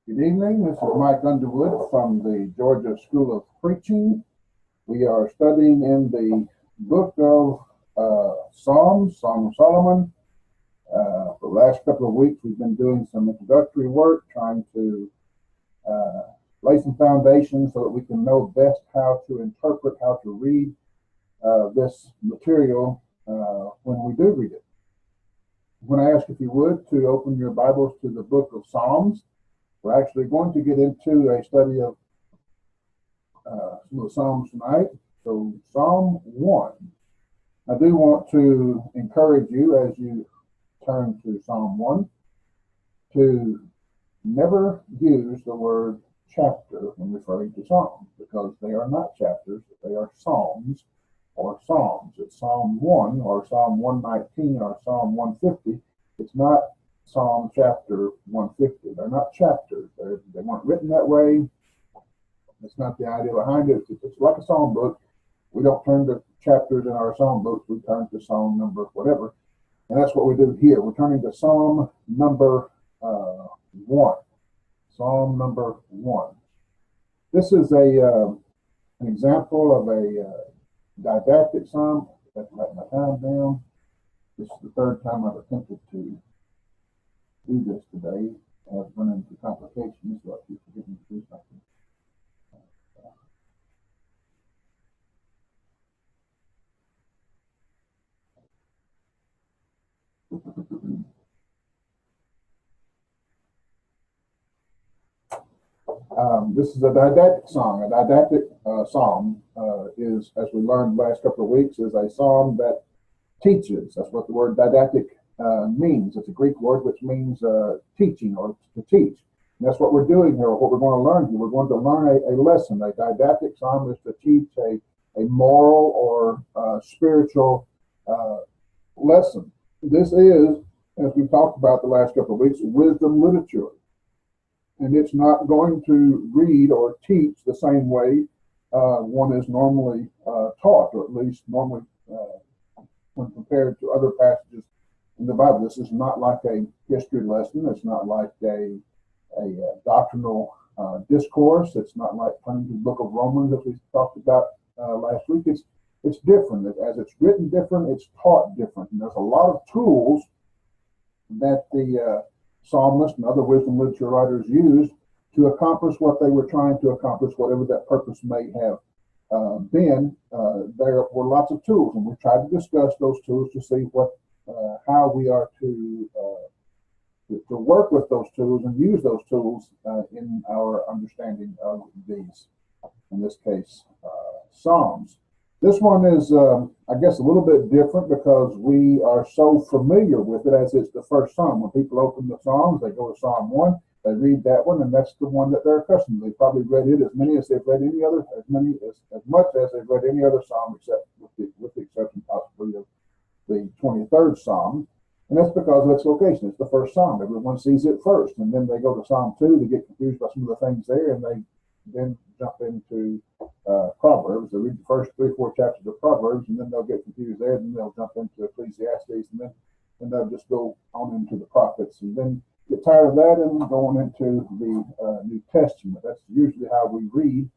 Good evening. This is Mike Underwood from the Georgia School of Preaching. We are studying in the book of Psalms, Song of Solomon. For the last couple of weeks, we've been doing some introductory work, trying to lay some foundations so that we can know best how to interpret, how to read this material when we do read it. When I ask if you would to open your Bibles to the book of Psalms, we're actually going to get into a study of some of the Psalms tonight. So Psalm 1. I do want to encourage you as you turn to Psalm 1 to never use the word chapter when referring to Psalms, because they are not chapters, they are Psalms or Psalms. It's Psalm 1 or Psalm 119 or Psalm 150. It's not Psalm chapter 150. They're not chapters. They weren't written that way. That's not the idea behind it. It's like a psalm book. We don't turn to chapters in our psalm books. We turn to psalm number whatever. And that's what we do here. We're turning to Psalm number 1. Psalm number 1. This is an example of a didactic psalm. Let's write my time down. This is the third time I've attempted to do this today. I've run into complications, so I keep forgetting to do something. This is a didactic song. A didactic psalm is, as we learned the last couple of weeks, is a psalm that teaches. That's what the word didactic means. It's a Greek word which means teaching or to teach. And that's what we're doing here, what we're going to learn here. We're going to learn a lesson. A didactic psalm is to teach a moral or spiritual lesson. This is, as we've talked about the last couple of weeks, wisdom literature. And it's not going to read or teach the same way one is normally taught, or at least normally when compared to other passages in the Bible. This is not like a history lesson. It's not like a doctrinal discourse. It's not like turning to the book of Romans that we talked about last week. It's different. As it's written different, it's taught different. And there's a lot of tools that the psalmist and other wisdom literature writers used to accomplish what they were trying to accomplish, whatever that purpose may have been. There were lots of tools, and we tried to discuss those tools to see how we are to work with those tools and use those tools in our understanding of these, in this case, Psalms. This one is, I guess, a little bit different because we are so familiar with it as it's the first psalm. When people open the Psalms, they go to Psalm 1, they read that one, and that's the one that they're accustomed to. They've probably read it as much as they've read any other psalm, except with the exception possibly of the 23rd Psalm. And that's because of its location. It's the first psalm. Everyone sees it first, and then they go to Psalm 2 to get confused by some of the things there, and they then jump into Proverbs. They read the first 3 or 4 chapters of Proverbs, and then they'll get confused there, and then they'll jump into Ecclesiastes, and then they'll just go on into the prophets, and then get tired of that and going into the New Testament. That's usually how we read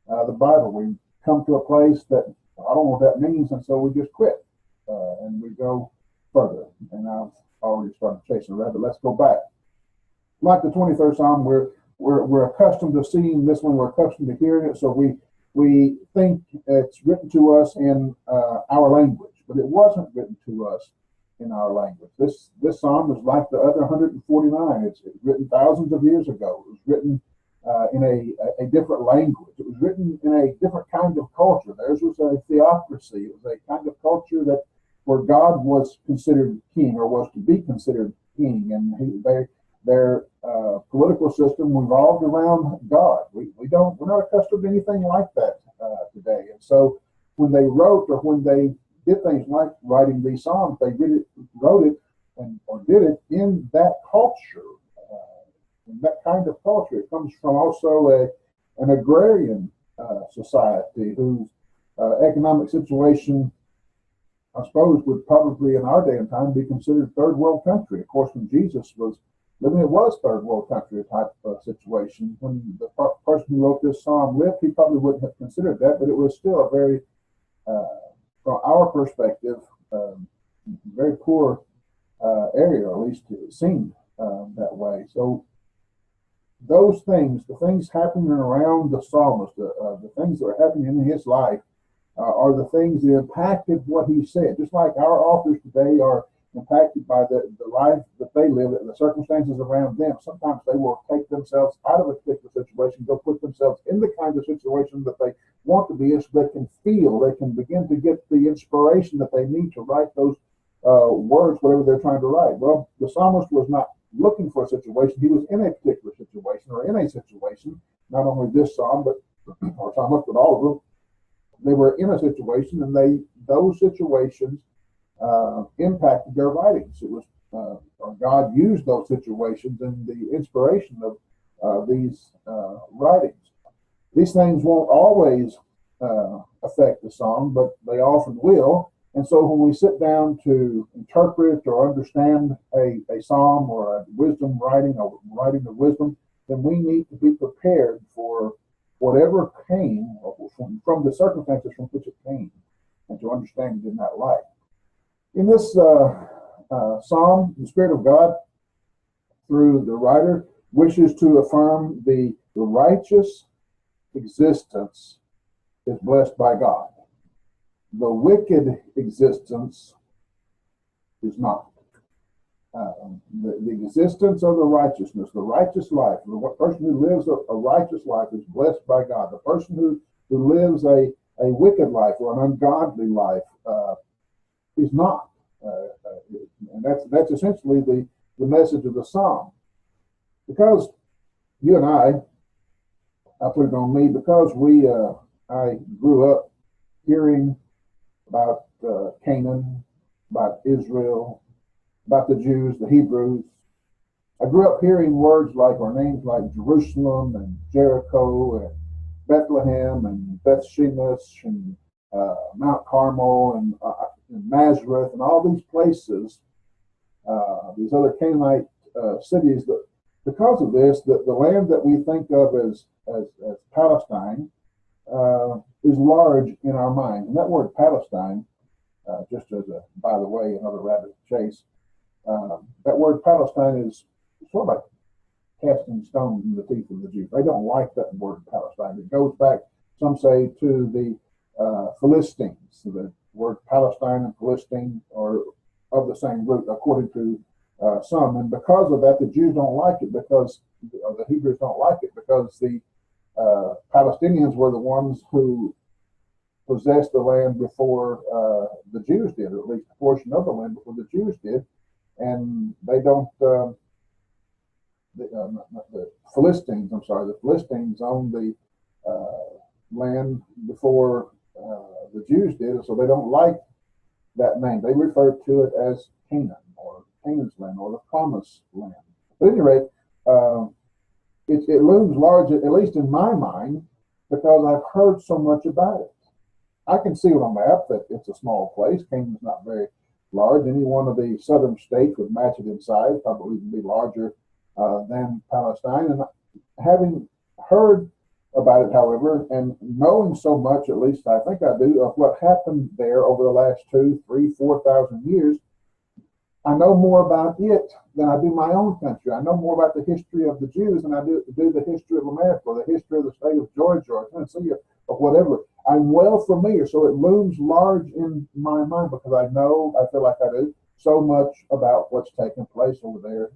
the Bible. We come to a place that I don't know what that means, and so we just quit, and we go further. And I've already started chasing a rabbit. Let's go back. Like the 23rd Psalm, we're accustomed to seeing this one. We're accustomed to hearing it, so we think it's written to us in our language, but it wasn't written to us in our language. This psalm is like the other 149. It's written thousands of years ago. It was written in a different language. It was written in a different kind of culture. Theirs was a theocracy. It was a kind of culture where God was considered king, or was to be considered king, and their political system revolved around God. We're not accustomed to anything like that today. And so when they wrote, or when they did things like writing these psalms, they wrote it or did it in that culture, in that kind of culture. It comes from also an agrarian society whose economic situation, I suppose, would probably in our day and time be considered third world country. Of course, when Jesus was living, it was third world country type of situation. When the person who wrote this psalm lived, he probably wouldn't have considered that, but it was still a very, from our perspective, very poor area, or at least it seemed that way. So those things, the things happening around the psalmist, the things that are happening in his life, are the things that impacted what he said. Just like our authors today are impacted by the life that they live, the circumstances around them. Sometimes they will take themselves out of a particular situation, go put themselves in the kind of situation that they want to be in, so they can feel, they can begin to get the inspiration that they need to write those words, whatever they're trying to write. Well, the psalmist was not looking for a situation. He was in a particular situation, or in a situation, not only this psalm, but or psalmist, but all of them. They were in a situation, and those situations impacted their writings. It was God used those situations in the inspiration of these writings. These things won't always affect the song, but they often will. And so when we sit down to interpret or understand a psalm or a wisdom writing, or writing of wisdom, then we need to be prepared for whatever came from the circumstances from which it came, and to understand it in that light. In this psalm, the Spirit of God, through the writer, wishes to affirm the righteous existence is blessed by God. The wicked existence is not. The existence of the righteousness, the righteous life, the person who lives a righteous life is blessed by God. The person who lives a wicked life or an ungodly life is not. And that's essentially the message of the psalm. Because you and I put it on me, because I grew up hearing about Canaan, about Israel, about the Jews, the Hebrews. I grew up hearing words like, or names like, Jerusalem and Jericho and Bethlehem and Beth Shemesh and Mount Carmel and Nazareth, and all these places, these other Canaanite cities. That because of this, the land that we think of as Palestine is large in our mind. And that word Palestine, just as a, by the way, another rabbit chase, that word Palestine is sort of like casting stones in the teeth of the Jews. They don't like that word Palestine. It goes back, some say, to the Philistines. So the word Palestine and Philistine are of the same root, according to some. And because of that, the Jews don't like it, because the Hebrews don't like it, because the Palestinians were the ones who possessed the land before the Jews did, or at least a portion of the land before the Jews did. And they don't, the Philistines, the Philistines owned the land before the Jews did, so they don't like that name. They refer to it as Canaan, or Canaan's land, or the promised land. But at any rate, it looms large, at least in my mind, because I've heard so much about it. I can see on a map that it's a small place. Canaan's not very large. Any one of the southern states would match it in size, probably even be larger than Palestine. And having heard about it, however, and knowing so much, at least I think I do, of what happened there over the last 2,000, 3,000, 4,000 years, I know more about it than I do my own country. I know more about the history of the Jews than I do the history of America, or the history of the state of Georgia or Tennessee, or whatever. I'm well familiar, so it looms large in my mind, because I feel like I do so much about what's taken place over there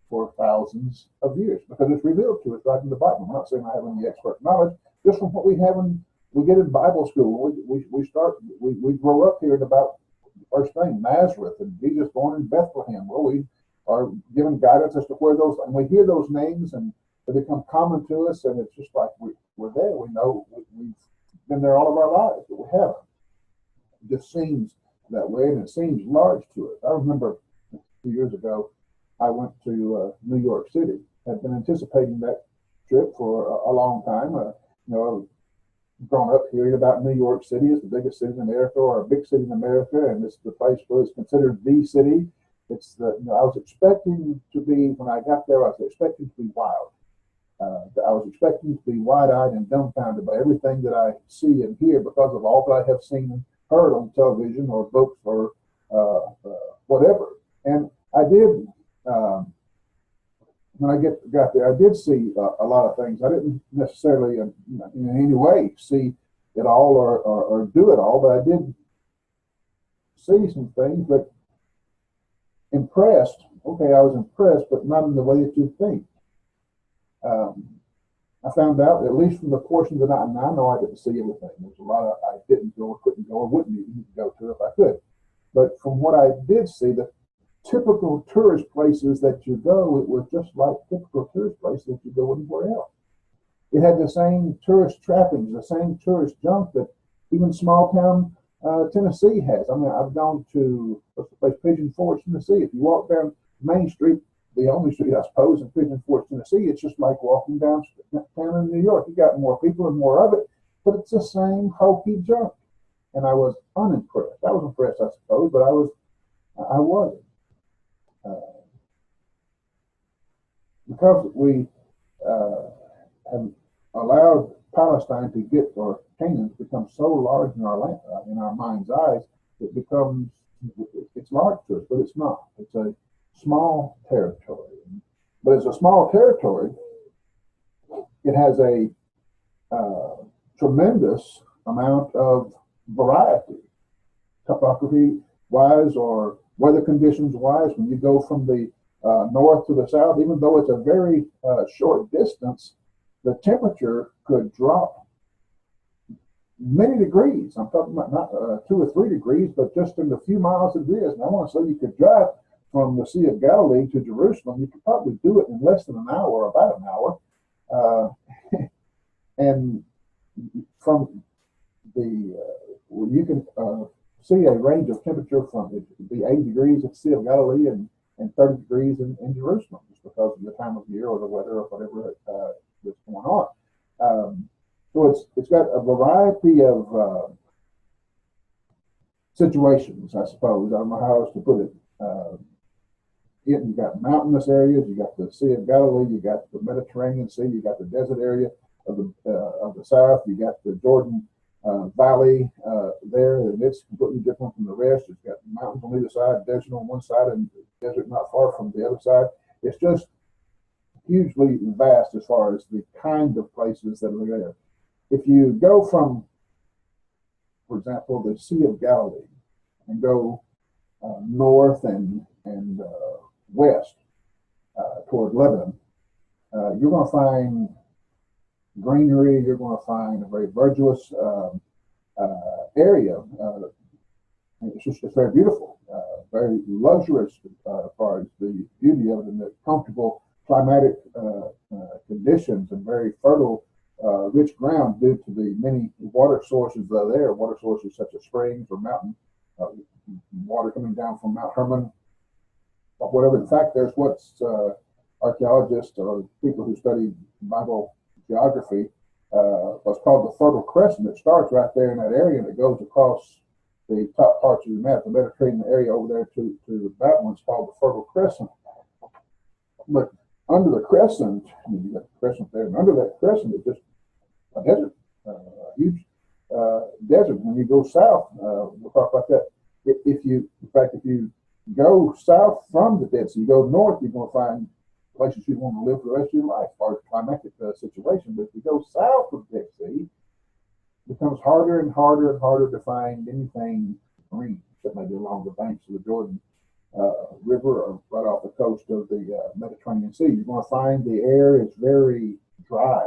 for thousands of years, because it's revealed to us right in the Bible. I'm not saying I have any expert knowledge, just from what we get in Bible school. We grow up hearing about, first thing, Nazareth, and Jesus born in Bethlehem. Well, we are given guidance as to where those, and we hear those names, and they become common to us, and it's just like we're there. We know we've been there all of our lives, but we haven't. It just seems that way, and it seems large to us. I remember a few years ago, I went to New York City. I'd been anticipating that trip for a long time. I've grown up hearing about New York City as the biggest city in America, or a big city in America, and it's the place where it's considered the city. I was expecting to be, when I got there, I was expecting to be wild. I was expecting to be wide-eyed and dumbfounded by everything that I see and hear because of all that I have seen and heard on television or books or whatever. And I did, when I got there, I did see a lot of things. I didn't necessarily in any way see it all or do it all, but I did see some things. But impressed, okay, I was impressed, but not in the way that you think. I found out, at least from the portions that I know I didn't see everything. There's a lot I didn't go or couldn't go or wouldn't even go to if I could. But from what I did see, the typical tourist places that you go, it was just like typical tourist places that you go anywhere else. It had the same tourist trappings, the same tourist junk that even small town Tennessee has. I mean, I've gone to, what's the place, Pigeon Forge, Tennessee. If you walk down Main Street, the only street, I suppose, in Pigeon Forge, Tennessee, it's just like walking down town in New York. You got more people and more of it, but it's the same hokey junk. And I was unimpressed. I was impressed, I suppose, but I wasn't. Because we have allowed Palestine to get, or Canaan to become so large in our mind's eyes, it's large to us, but it's not. It's a small territory. But as a small territory, it has a tremendous amount of variety, topography wise or weather conditions wise. When you go from the north to the south, even though it's a very short distance, the temperature could drop many degrees. I'm talking about not 2 or 3 degrees, but just in the few miles it is. And I want to say you could drive from the Sea of Galilee to Jerusalem. You could probably do it in less than an hour, or about an hour. And from the, you can see a range of temperature from, it could be 80 degrees at the Sea of Galilee and 30 degrees in Jerusalem, just because of the time of year or the weather or whatever that's going on. So it's got a variety of situations, I suppose. I don't know how else to put it. You got mountainous areas, you got the Sea of Galilee, you got the Mediterranean Sea, you got the desert area of the south, you got the Jordan Valley there, and it's completely different from the rest. It's got mountains on either side, desert on one side, and desert not far from the other side. It's just hugely vast as far as the kind of places that are there. If you go from, for example, the Sea of Galilee and go north and west toward Lebanon, you're going to find greenery. You're going to find a very verdurous area. It's very beautiful, very luxurious as far as the beauty of it and the comfortable climatic conditions and very fertile, rich ground due to the many water sources that are there. Water sources such as springs or mountain water coming down from Mount Hermon, or whatever. In fact, there's what's archaeologists or people who study Bible geography, what's called the Fertile Crescent. It starts right there in that area and it goes across the top parts of the map, the Mediterranean area over there to that one's called the Fertile Crescent. But under the crescent, you got the crescent there, and under that crescent is just a desert, a huge desert. When you go south, we'll talk about that. If you go south from the Dead Sea, you go north, you're going to find places you want to live for the rest of your life, as far as climatic situation. But if you go south of the Dead Sea, it becomes harder and harder and harder to find anything green, except maybe along the banks of the Jordan River or right off the coast of the Mediterranean Sea. You're going to find the air is very dry.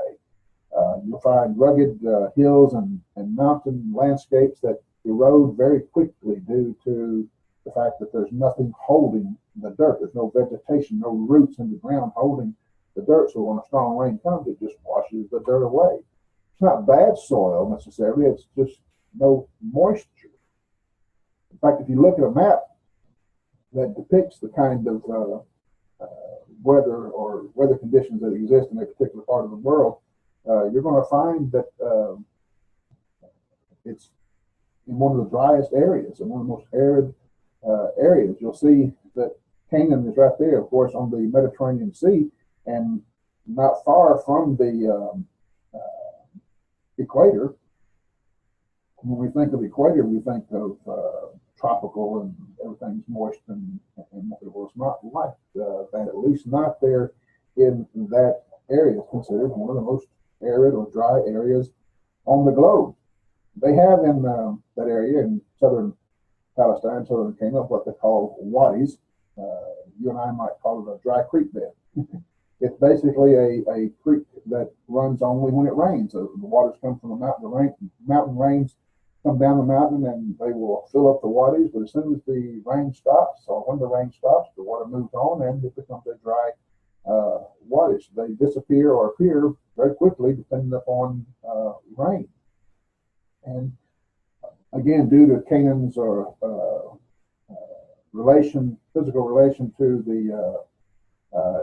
You'll find rugged hills and mountain landscapes that erode very quickly due to the fact that there's nothing holding the dirt. There's no vegetation, no roots in the ground holding the dirt. So when a strong rain comes, it just washes the dirt away. It's not bad soil necessarily. It's just no moisture. In fact, if you look at a map that depicts the kind of weather conditions that exist in a particular part of the world, you're going to find that it's in one of the driest areas and one of the most arid areas. You'll see that Canaan is right there, of course, on the Mediterranean Sea, and not far from the equator. When we think of equator, we think of tropical and everything's moist, and it was not like that, at least not there in that area. It's considered one of the most arid or dry areas on the globe. They have in that area in southern Palestine, southern Canaan, what they call wadis. You and I might call it a dry creek bed. It's basically a creek that runs only when it rains. So the waters come from the mountain. Mountain rains come down the mountain and they will fill up the wadis. But as soon as the rain stops, or when the rain stops, the water moves on and it becomes a dry wadis. They disappear or appear very quickly depending upon rain. And again, due to Canaan's physical relation to the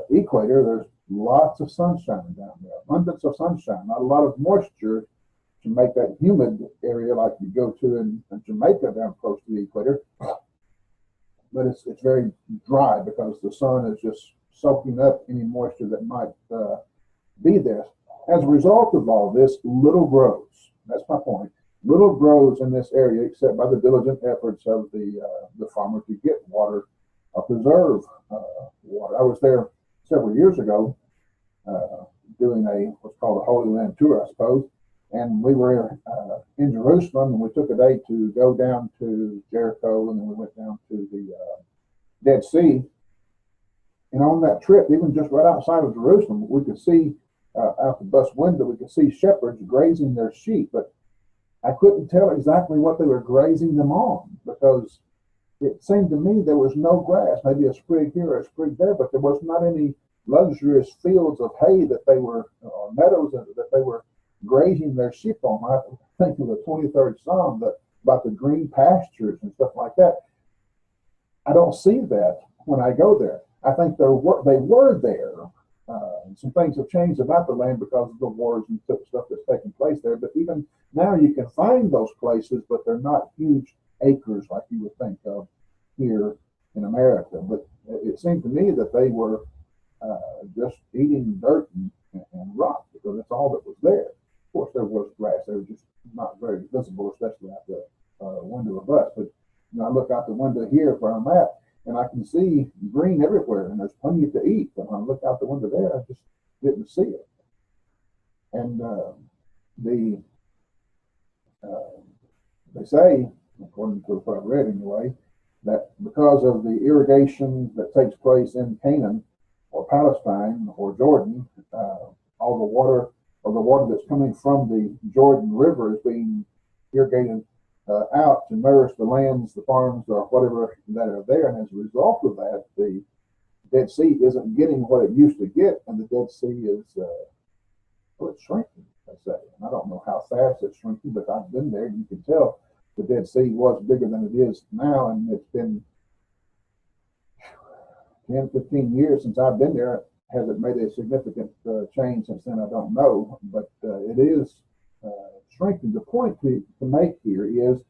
equator, there's lots of sunshine down there, abundance of sunshine, not a lot of moisture to make that humid area like you go to in Jamaica down close to the equator. But it's very dry because the sun is just soaking up any moisture that might be there. As a result of all this, little grows. That's my point. Little grows in this area except by the diligent efforts of the farmer to get water, preserve water. I was there several years ago doing what's called a Holy Land tour, I suppose, and we were in Jerusalem, and we took a day to go down to Jericho, and then we went down to the Dead Sea. And on that trip, even just right outside of Jerusalem, we could see out the bus window, we could see shepherds grazing their sheep, but I couldn't tell exactly what they were grazing them on because it seemed to me there was no grass, maybe a sprig here or a sprig there, but there was not any luxurious fields of hay that they were, or meadows that they were grazing their sheep on. I think of the 23rd Psalm about the green pastures and stuff like that. I don't see that when I go there. I think they were there. Some things have changed about the land because of the wars and stuff that's taking place there. But even now you can find those places, but they're not huge acres like you would think of here in America. But it seemed to me that they were just eating dirt and rock because that's all that was there. Of course, there was grass. They were just not very visible, especially out the window of us. But I look out the window here where I'm at, and I can see green everywhere, and there's plenty to eat. But when I look out the window there, I just didn't see it. And they say, according to what I've read anyway, that because of the irrigation that takes place in Canaan or Palestine or Jordan, all the water that's coming from the Jordan River is being irrigated out to nourish the lands, the farms, or whatever that are there. And as a result of that, the Dead Sea isn't getting what it used to get, and the Dead Sea is it's shrinking, I say. And I don't know how fast it's shrinking, but I've been there, and you can tell the Dead Sea was bigger than it is now, and it's been 10, 15 years since I've been there. Has it made a significant change since then? I don't know, but it is shrinking. The point to make here is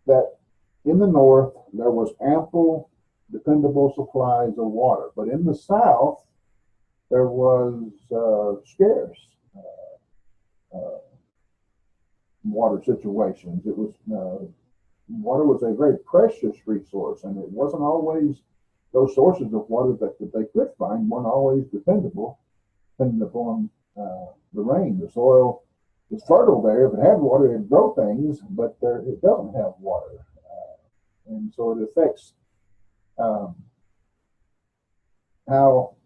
that in the north, there was ample, dependable supplies of water, but in the south, there was scarce water situations. It was water was a very precious resource, and it wasn't always those sources of water that they could find weren't always dependable, depending upon the rain. The soil is fertile there. If it had water, it'd grow things, but it doesn't have water, and so it affects how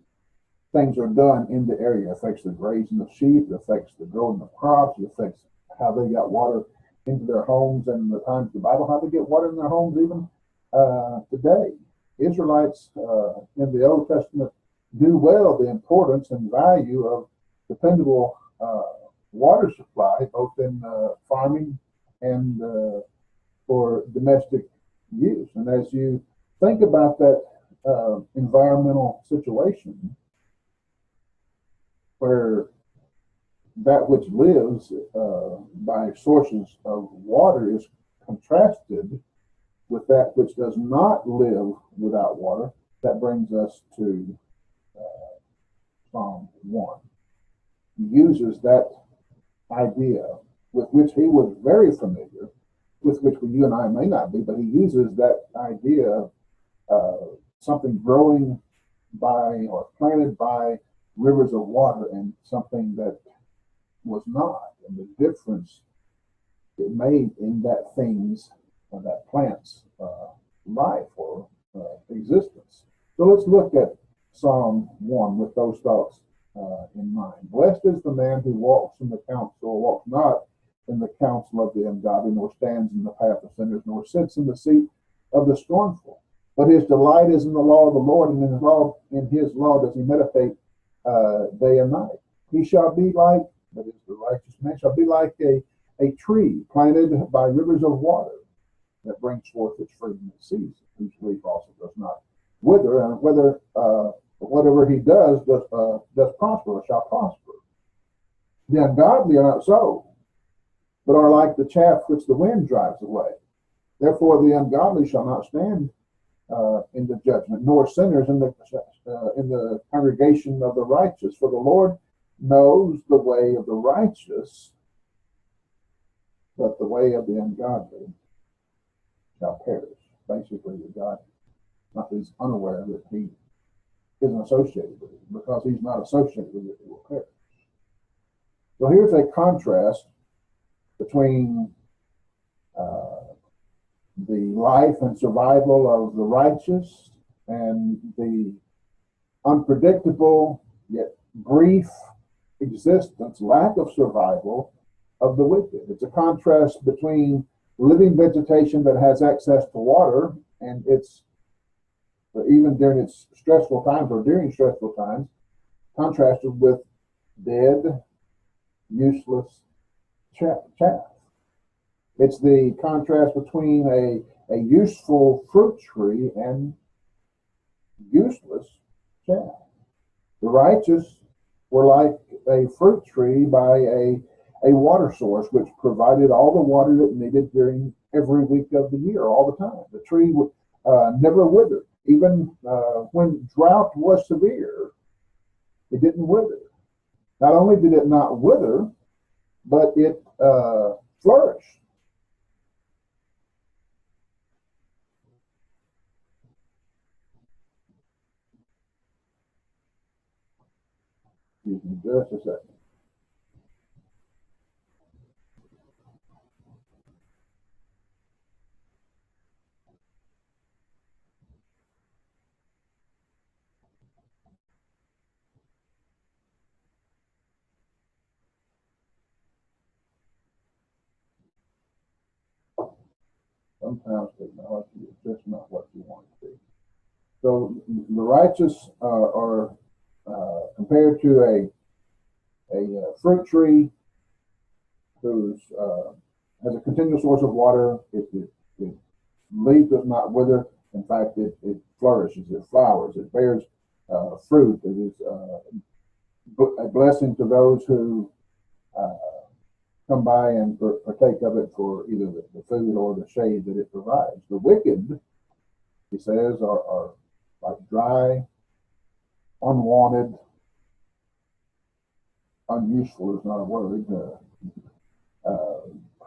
things are done in the area. It affects the grazing of sheep. It affects the growing of crops. It affects how they got water into their homes, and the times of the Bible, how they get water in their homes even today. Israelites in the Old Testament knew well the importance and value of dependable water supply, both in farming and for domestic use. And as you think about that environmental situation where that which lives by sources of water is contrasted with that which does not live without water, that brings us to Psalm 1. He uses that idea with which he was very familiar, with which you and I may not be, but he uses that idea of something growing by or planted by rivers of water and something that was not, and the difference it made in that thing's, that plant's life or existence. So let's look at Psalm 1 with those thoughts in mind. Blessed is the man who walks in the counsel, walks not in the counsel of the ungodly, nor stands in the path of sinners, nor sits in the seat of the scornful. But his delight is in the law of the Lord, and in his law does he meditate day and night. He shall be like, that is, the righteous man shall be like a tree planted by rivers of water that brings forth its fruit in its season, whose leaf also does not wither, and whatever he does prosper or shall prosper. The ungodly are not so, but are like the chaff which the wind drives away. Therefore the ungodly shall not stand in the judgment, nor sinners in the congregation of the righteous. For the Lord knows the way of the righteous, but the way of the ungodly shall perish. Basically, God is unaware that he isn't associated with it. Because he's not associated with it, it will perish. So here's a contrast between the life and survival of the righteous and the unpredictable yet brief existence, lack of survival of the wicked. It's a contrast between living vegetation that has access to water, and it's even during its stressful times or during stressful times, contrasted with dead, useless chaff. It's the contrast between a useful fruit tree and useless chaff. The righteous were like a fruit tree by a water source which provided all the water it needed during every week of the year, all the time. The tree would never withered. Even when drought was severe, it didn't wither. Not only did it not wither, but it flourished. Excuse me just a second. Sometimes technology is just not what you want it to be. So the righteous are compared to a fruit tree whose has a continual source of water. Its leaf does not wither. In fact, it flourishes, it flowers, it bears fruit. It is a blessing to those who come by and partake of it for either the food or the shade that it provides. The wicked, he says, are like dry, unwanted, unuseful is not a word,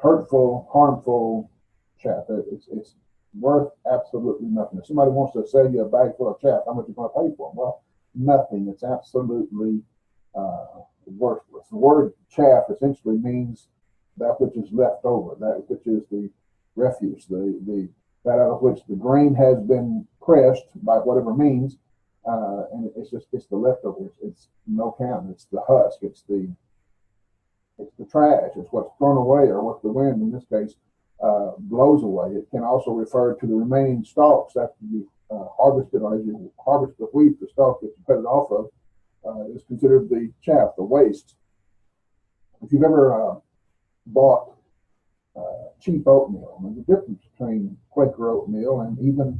hurtful, harmful chaff. It's worth absolutely nothing. If somebody wants to sell you a bag full of chaff, how much are you going to pay for them? Well, nothing. It's absolutely worthless. The word chaff essentially means that which is left over, that which is the refuse, that out of which the grain has been pressed by whatever means, and it's the leftovers. It's no count. It's the husk. It's the trash. It's what's thrown away or what the wind, in this case, blows away. It can also refer to the remaining stalks after you harvest it, or as you harvest the wheat, the stalk that you cut it off of is considered the chaff, the waste. If you've ever bought cheap oatmeal, there's a difference between Quaker oatmeal and even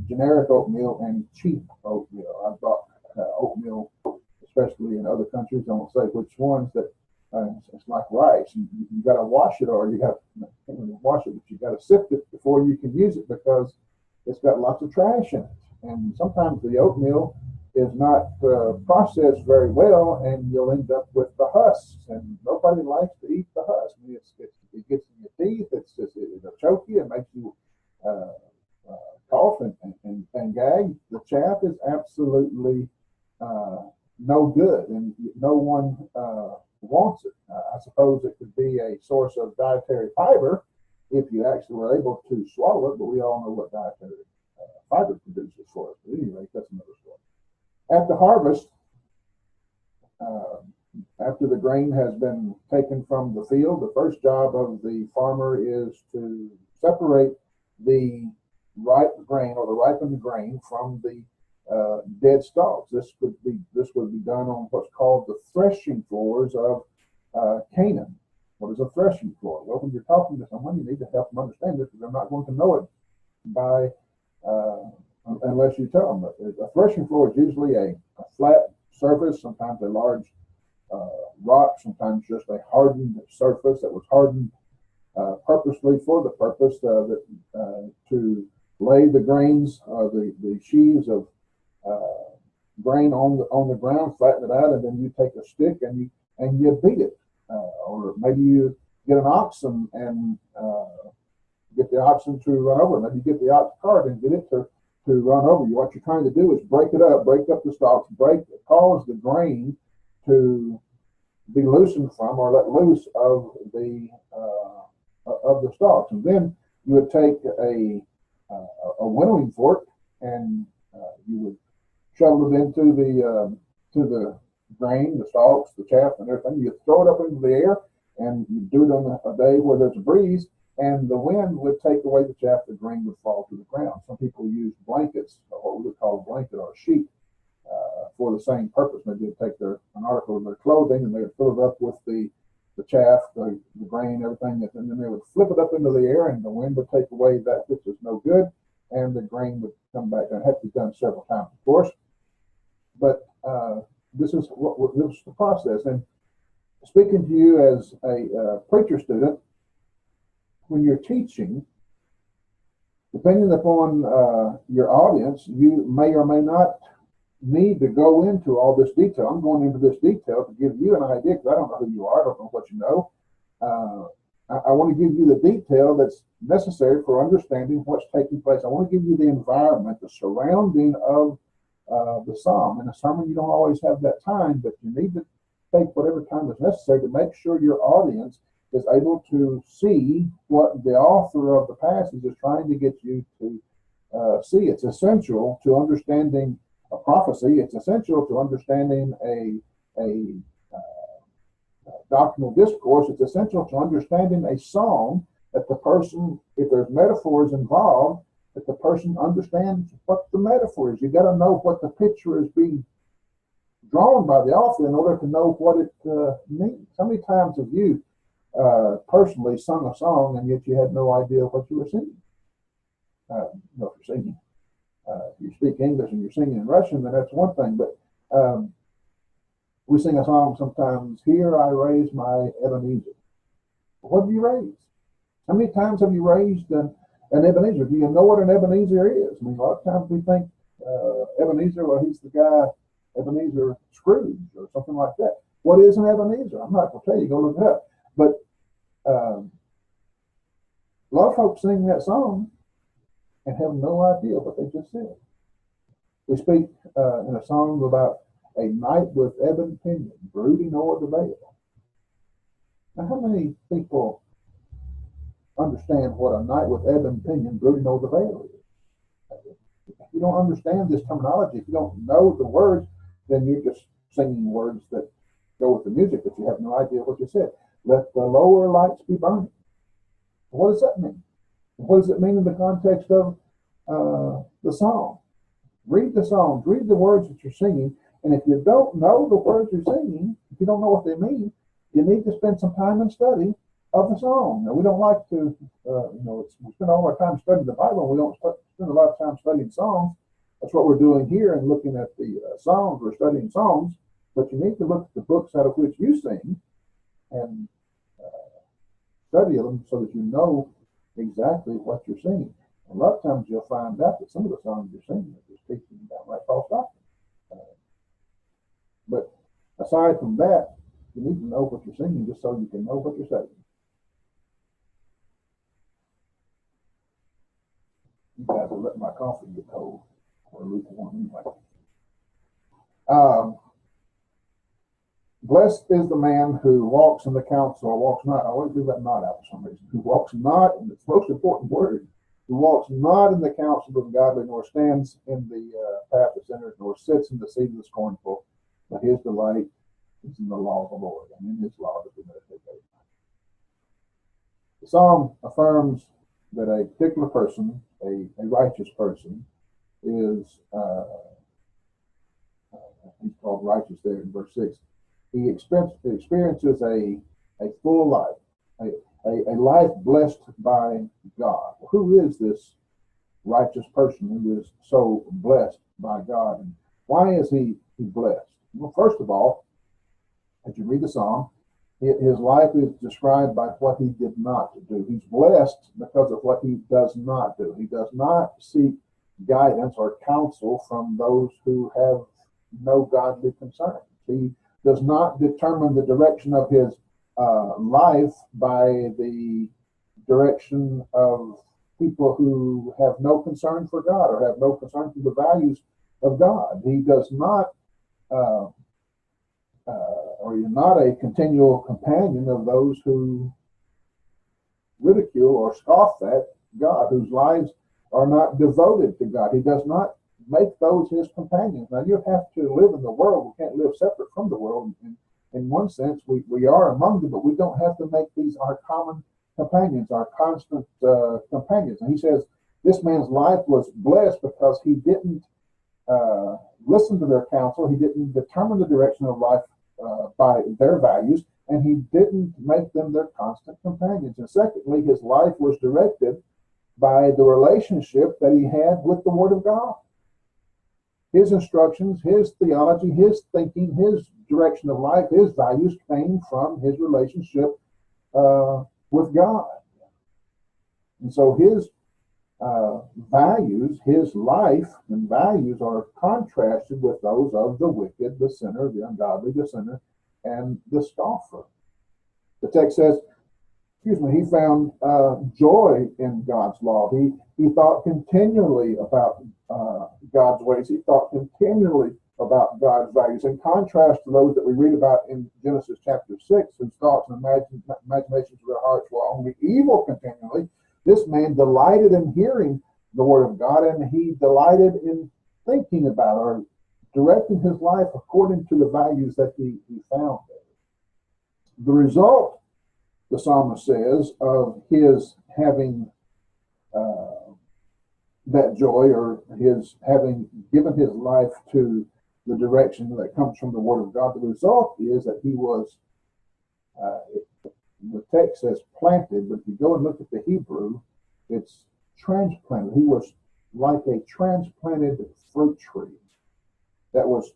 generic oatmeal and cheap oatmeal. I've bought oatmeal, especially in other countries. I won't say which ones, that it's like rice. You got to wash it, or you got to wash it, but you got to sift it before you can use it because it's got lots of trash in it. and sometimes the oatmeal is not processed very well, and you'll end up with the husks, and nobody likes to eat the husk. I mean, it gets in your teeth, it'll choke you, it makes you uh, cough and gag. The chaff is absolutely no good, and no one wants it. I suppose it could be a source of dietary fiber if you actually were able to swallow it, but we all know what dietary fiber produces for us. But anyway, that's another story. At the harvest, uh, after the grain has been taken from the field, the first job of the farmer is to separate the ripe grain or the ripened grain from the dead stalks. This would be done on what's called the threshing floors of Canaan. What is a threshing floor? Well, when you're talking to someone, you need to help them understand this because they're not going to know it by unless you tell them. But a threshing floor is usually a flat surface, sometimes a large rock, sometimes just a hardened surface that was hardened purposely for the purpose to lay the grains, the sheaves of grain on the ground, flatten it out, and then you take a stick and you beat it, or maybe you get an oxen and get the oxen to run over. Maybe you get the ox cart and get it to run over you. What you're trying to do is break up the stalks, cause the grain to be loosened from or let loose of the stalks, and then you would take a winnowing fork and you would shovel it into the grain, the stalks, the chaff, and everything. You throw it up into the air, and you do it on a day where there's a breeze, and the wind would take away the chaff. The grain would fall to the ground. Some people use blankets, or what we would call a blanket or a sheet, for the same purpose. Maybe they'd take an article of their clothing and they would fill it up with the chaff, the grain, everything, and then they would flip it up into the air, and the wind would take away that which is no good, and the grain would come back. And it had to be done several times, of course. But this is the process. And speaking to you as a preacher student, when you're teaching, depending upon your audience, you may or may not need to go into all this detail. I'm going into this detail to give you an idea because I don't know who you are, I don't know what you know. I want to give you the detail that's necessary for understanding what's taking place. I want to give you the environment, the surrounding of the psalm. In a sermon, you don't always have that time, but you need to take whatever time is necessary to make sure your audience is able to see what the author of the passage is trying to get you to see. It's essential to understanding a prophecy. It's essential to understanding a doctrinal discourse. It's essential to understanding a song, that the person, if there's metaphors involved, that the person understands what the metaphor is. You got to know what the picture is being drawn by the author in order to know what it means. How many times have you personally sung a song and yet you had no idea what you were singing? If you're singing, if you speak English and you're singing in Russian, then that's one thing. But we sing a song sometimes, "Here I raise my Ebenezer." What do you raise? How many times have you raised an Ebenezer? Do you know what an Ebenezer is? I mean, a lot of times we think Ebenezer, well, he's the guy, Ebenezer Scrooge or something like that. What is an Ebenezer? I'm not going to tell you. Go look it up. But a lot of folks sing that song and have no idea what they just said. We speak in a song about a knight with ebon pinion brooding o'er the vale. Now, how many people understand what a knight with ebon pinion brooding over the vale is? If you don't understand this terminology, if you don't know the words, then you're just singing words that go with the music, but you have no idea what you said. Let the lower lights be burning. What does that mean? What does it mean in the context of the song? Read the songs, read the words that you're singing, and if you don't know the words you're singing, if you don't know what they mean, you need to spend some time in study of the song. Now, we don't like to, we spend all our time studying the Bible. We don't spend a lot of time studying songs. That's what we're doing here and looking at the songs. We're studying songs, but you need to look at the books out of which you sing and study them so that you know exactly what you're singing. A lot of times you'll find out that some of the songs you're singing are just aside from that, you need to know what you're singing just so you can know what you're saying. You guys will let my coffee get cold or lukewarm anyway. Blessed is the man who walks in the counsel, or walks not. I always leave that not out for some reason. Who walks not, and it's the most important word, who walks not in the counsel of the godly, nor stands in the path of sinners, nor sits in the seat of the scornful, but his delight is in the law of the Lord, and in his law does he meditate day and night. The psalm affirms that a particular person, a righteous person, is he's called righteous there in verse 6. He experiences a full life, a life blessed by God. Who is this righteous person who is so blessed by God? And why is he blessed? Well, first of all, as you read the psalm, his life is described by what he did not do. He's blessed because of what he does not do. He does not seek guidance or counsel from those who have no godly concerns. He does not determine the direction of his life by the direction of people who have no concern for God or have no concern for the values of God. He does not, or you're not a continual companion of those who ridicule or scoff at God, whose lives are not devoted to God. He does not make those his companions. Now, you have to live in the world. We can't live separate from the world. In one sense, we are among them, but we don't have to make these our common companions, our constant companions. And he says this man's life was blessed because he didn't listen to their counsel. He didn't determine the direction of life by their values, and he didn't make them their constant companions. And secondly, his life was directed by the relationship that he had with the Word of God. His instructions, his theology, his thinking, his direction of life, his values came from his relationship with God. And so his values, his life and values are contrasted with those of the wicked, the sinner, the ungodly, the sinner, and the scoffer. The text says, he found joy in God's law. He thought continually about God's ways. He thought continually about God's values. In contrast to those that we read about in Genesis chapter 6, whose thoughts and imaginations of their hearts were only evil continually, this man delighted in hearing the Word of God, and he delighted in thinking about or directing his life according to the values that he found there. The result, the psalmist says, of his having that joy, or his having given his life to the direction that comes from the Word of God, the result is that he was, the text says planted, but if you go and look at the Hebrew, it's transplanted. He was like a transplanted fruit tree that was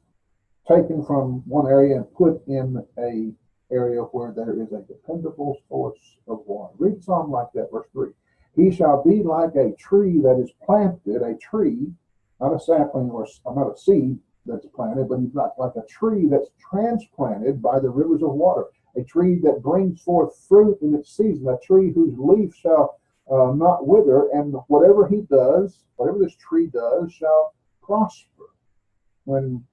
taken from one area and put in a area where there is a dependable source of water. Read Psalm like that, verse 3. He shall be like a tree that is planted, a tree, not a sapling or not a seed that's planted, but he's not like a tree that's transplanted by the rivers of water, a tree that brings forth fruit in its season, a tree whose leaf shall not wither, and whatever he does, whatever this tree does, shall prosper. When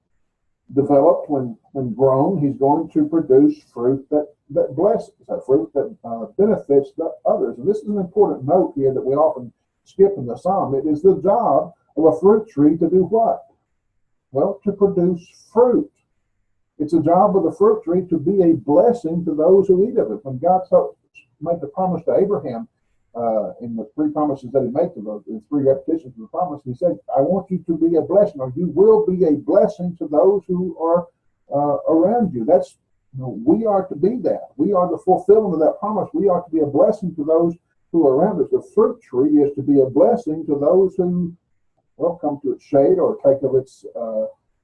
developed, when grown, he's going to produce fruit that blesses, a fruit that benefits the others. And this is an important note here that we often skip in the psalm. It is the job of a fruit tree to do what? Well, to produce fruit. It's a job of the fruit tree to be a blessing to those who eat of it. When God made the promise to Abraham, in the three promises that he made to those, in three repetitions of the promise, he said, I want you to be a blessing, or you will be a blessing to those who are around you. That's, we are to be that. We are the fulfillment of that promise. We are to be a blessing to those who are around us. The fruit tree is to be a blessing to those who, well, come to its shade or take of its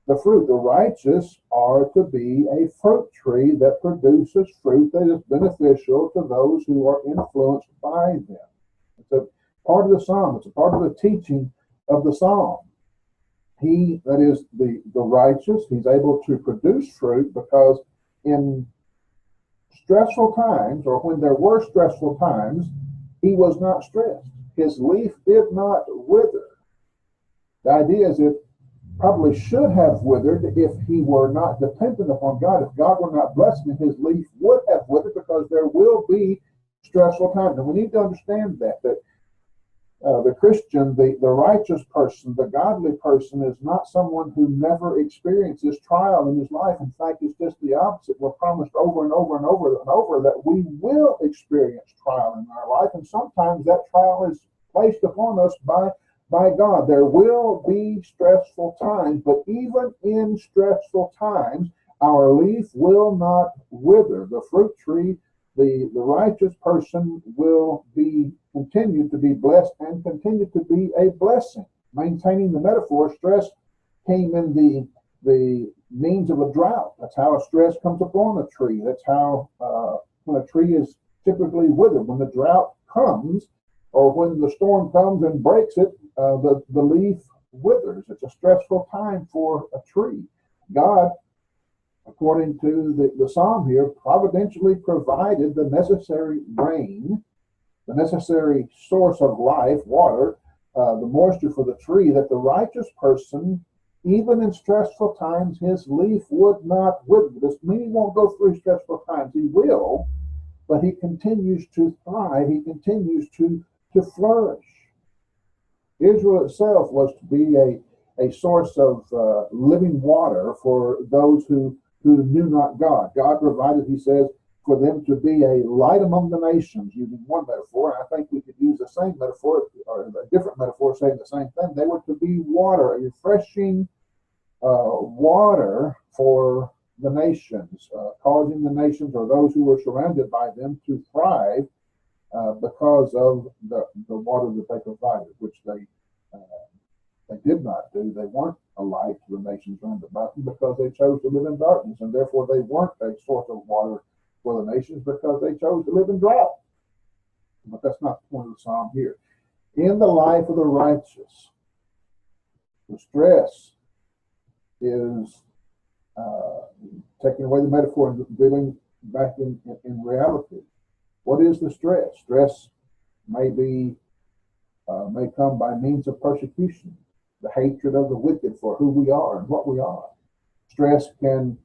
the fruit. The righteous are to be a fruit tree that produces fruit that is beneficial to those who are influenced by them. It's a part of the psalm. It's a part of the teaching of the psalm. He, that is the righteous, he's able to produce fruit because in stressful times, or when there were stressful times, he was not stressed. His leaf did not wither. The idea is it probably should have withered if he were not dependent upon God. If God were not blessing him, his leaf would have withered, because there will be stressful times. And we need to understand that the Christian, the righteous person, the godly person is not someone who never experiences trial in his life. In fact, it's just the opposite. We're promised over and over and over and over that we will experience trial in our life, and sometimes that trial is placed upon us by God. There will be stressful times, but even in stressful times, our leaf will not wither. The fruit tree, the righteous person will be continue to be blessed and continue to be a blessing. Maintaining the metaphor, stress came in the means of a drought. That's how a stress comes upon a tree. That's how when a tree is typically withered. When the drought comes, or when the storm comes and breaks it, the leaf withers. It's a stressful time for a tree. God, according to the psalm here, providentially provided the necessary rain, the necessary source of life, water, the moisture for the tree, that the righteous person, even in stressful times, his leaf would not wither. This means he won't go through stressful times. He will, but he continues to thrive. He continues to flourish. Israel itself was to be a source of living water for those who knew not God. God provided, he says, for them to be a light among the nations, using one metaphor. And I think we could use the same metaphor, or a different metaphor saying the same thing. They were to be water, a refreshing water for the nations, causing the nations or those who were surrounded by them to thrive because of the water that they provided, which they did not do. They weren't a light to the nations round about them because they chose to live in darkness, and therefore they weren't a source of water for the nations because they chose to live in drought. But that's not the point of the psalm here. In the life of the righteous, the stress is taking away the metaphor and dealing back in reality. What is the stress? Stress may come by means of persecution, the hatred of the wicked for who we are and what we are. Stress can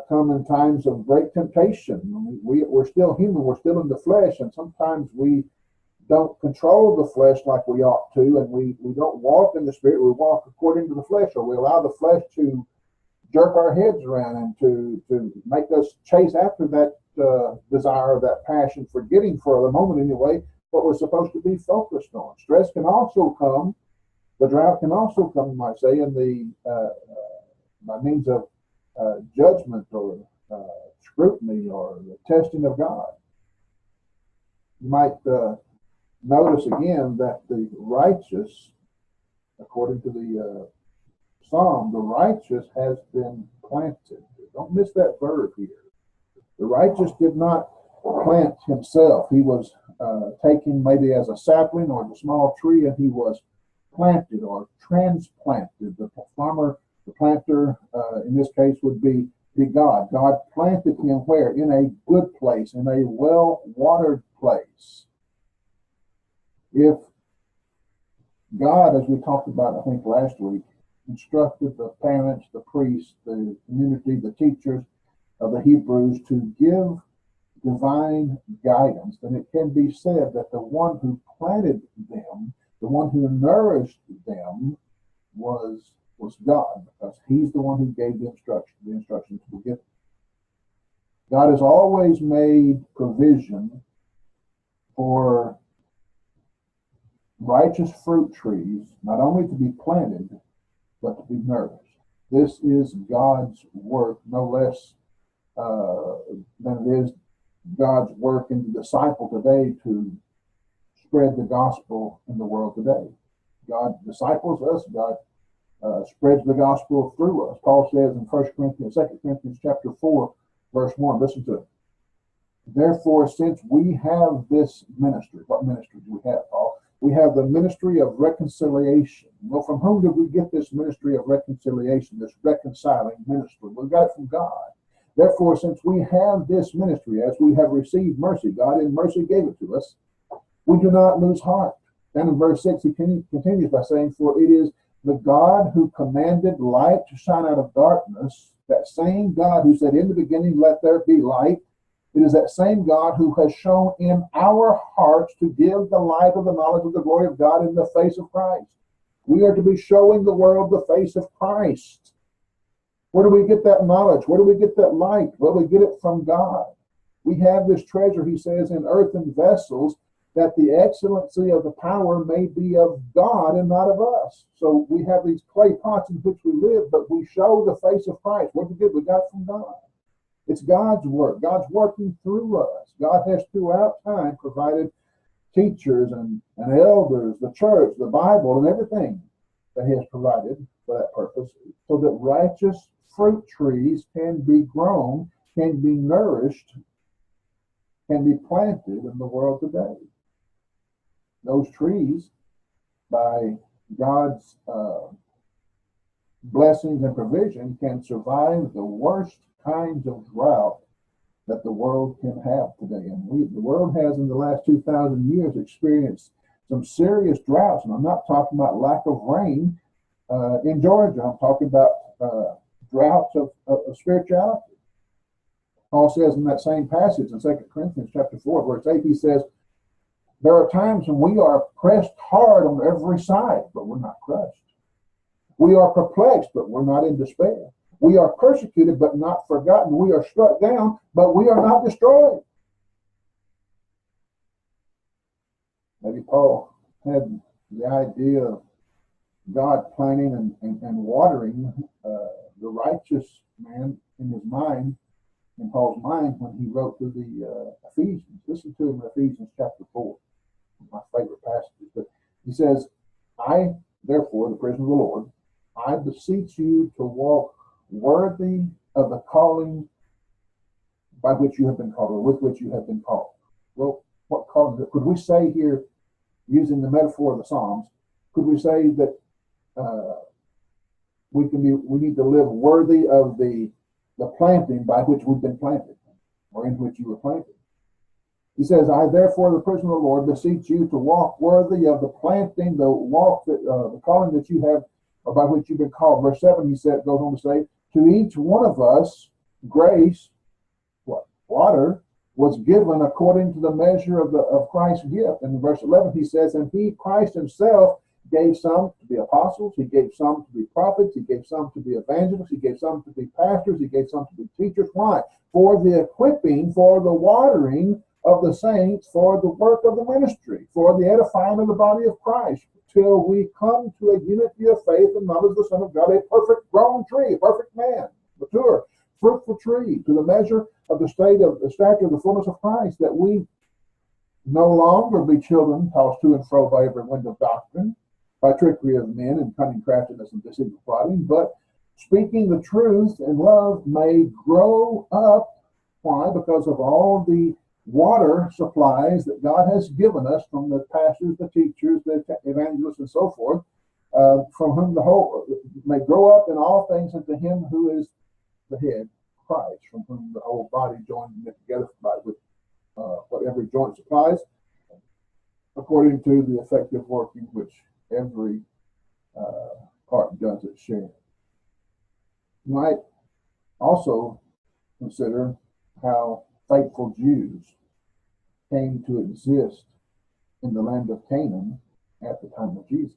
come in times of great temptation. We're still human, we're still in the flesh, and sometimes we don't control the flesh like we ought to, and we don't walk in the Spirit, we walk according to the flesh, or we allow the flesh to jerk our heads around and to make us chase after that desire, that passion, forgetting for the moment anyway what we're supposed to be focused on. Stress can also come, the drought can also come, you might say, in by means of judgment or scrutiny or the testing of God. You might notice again that the righteous, according to the psalm, the righteous has been planted. Don't miss that verb here. The righteous did not plant himself. He was taken maybe as a sapling or a small tree, and he was planted or transplanted. The farmer, the planter, in this case would be God. God planted him where? In a good place, in a well-watered place. If God, as we talked about, I think last week, instructed the parents, the priests, the community, the teachers of the Hebrews to give divine guidance, then it can be said that the one who planted them, the one who nourished them, was God, because he's the one who gave the instruction to begin. God has always made provision for righteous fruit trees, not only to be planted, but to be nourished. This is God's work, no less than it is God's work in the disciple today to spread the gospel in the world today. God disciples us. God spreads the gospel through us. Paul says in 2 Corinthians chapter 4, verse 1, listen to it. Therefore, since we have this ministry, what ministry do we have, Paul? We have the ministry of reconciliation. Well, from whom did we get this ministry of reconciliation, this reconciling ministry? We got it from God. Therefore, since we have this ministry, as we have received mercy, God in mercy gave it to us, we do not lose heart. Then in verse 6, he continues by saying, for it is the God who commanded light to shine out of darkness, that same God who said in the beginning, let there be light. It is that same God who has shown in our hearts to give the light of the knowledge of the glory of God in the face of Christ. We are to be showing the world the face of Christ. Where do we get that knowledge? Where do we get that light? Well, we get it from God. We have this treasure, he says, in earthen vessels, that the excellency of the power may be of God and not of us. So we have these clay pots in which we live, but we show the face of Christ. What did we get? We got it from God. It's God's work. God's working through us. God has throughout time provided teachers and elders, the church, the Bible, and everything that he has provided for that purpose, so that righteous fruit trees can be grown, can be nourished, can be planted in the world today. Those trees, by God's blessings and provision, can survive the worst kinds of drought that the world can have today. And the world has, in the last 2,000 years, experienced some serious droughts. And I'm not talking about lack of rain in Georgia. I'm talking about droughts of spirituality. Paul says in that same passage in 2 Corinthians chapter 4, verse 8, he says, there are times when we are pressed hard on every side, but we're not crushed. We are perplexed, but we're not in despair. We are persecuted, but not forgotten. We are struck down, but we are not destroyed. Maybe Paul had the idea of God planting and watering the righteous man in his mind, in Paul's mind, when he wrote to the Ephesians. Listen to him in Ephesians chapter 4. My favorite passages, but he says, I, therefore, the prisoner of the Lord, I beseech you to walk worthy of the calling by which you have been called, or with which you have been called. Well, what calling? Could we say here, using the metaphor of the Psalms, could we say that we need to live worthy of the planting by which we've been planted, or in which you were planted? He says, I therefore, the prisoner of the Lord, beseech you to walk worthy of the planting, the walk that the calling that you have, or by which you've been called. Verse 7, he said, goes on to say, to each one of us, grace, water, was given according to the measure of Christ's gift. And in verse 11, he says, and he, Christ himself, gave some to be apostles, he gave some to be prophets, he gave some to be evangelists, he gave some to be pastors, he gave some to be teachers. Why? For the equipping, for the watering of the saints, for the work of the ministry, for the edifying of the body of Christ, till we come to a unity of faith and knowledge of the Son of God, a perfect grown tree, a perfect man, mature, fruitful tree, to the measure of the stature of the fullness of Christ, that we no longer be children tossed to and fro by every wind of doctrine, by trickery of men and cunning craftiness and deceitful plotting, but speaking the truth in love may grow up. Why? Because of all the water supplies that God has given us from the pastors, the teachers, the evangelists, and so forth, from whom the whole may grow up in all things into him who is the head, Christ, from whom the whole body joined together with what every joint supplies, according to the effective working which every part does its share. You might also consider how faithful Jews came to exist in the land of Canaan at the time of Jesus.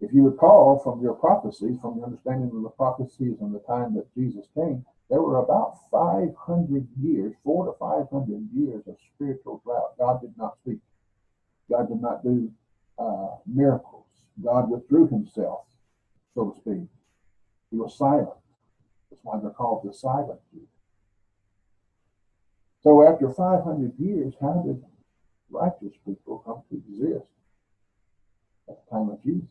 If you recall from your prophecies, from the understanding of the prophecies and the time that Jesus came, there were about 500 years, 400 to 500 years of spiritual drought. God did not speak. God did not do miracles. God withdrew himself, so to speak. He was silent. That's why they're called the silent Jews. So after 500 years, how did righteous people come to exist at the time of Jesus?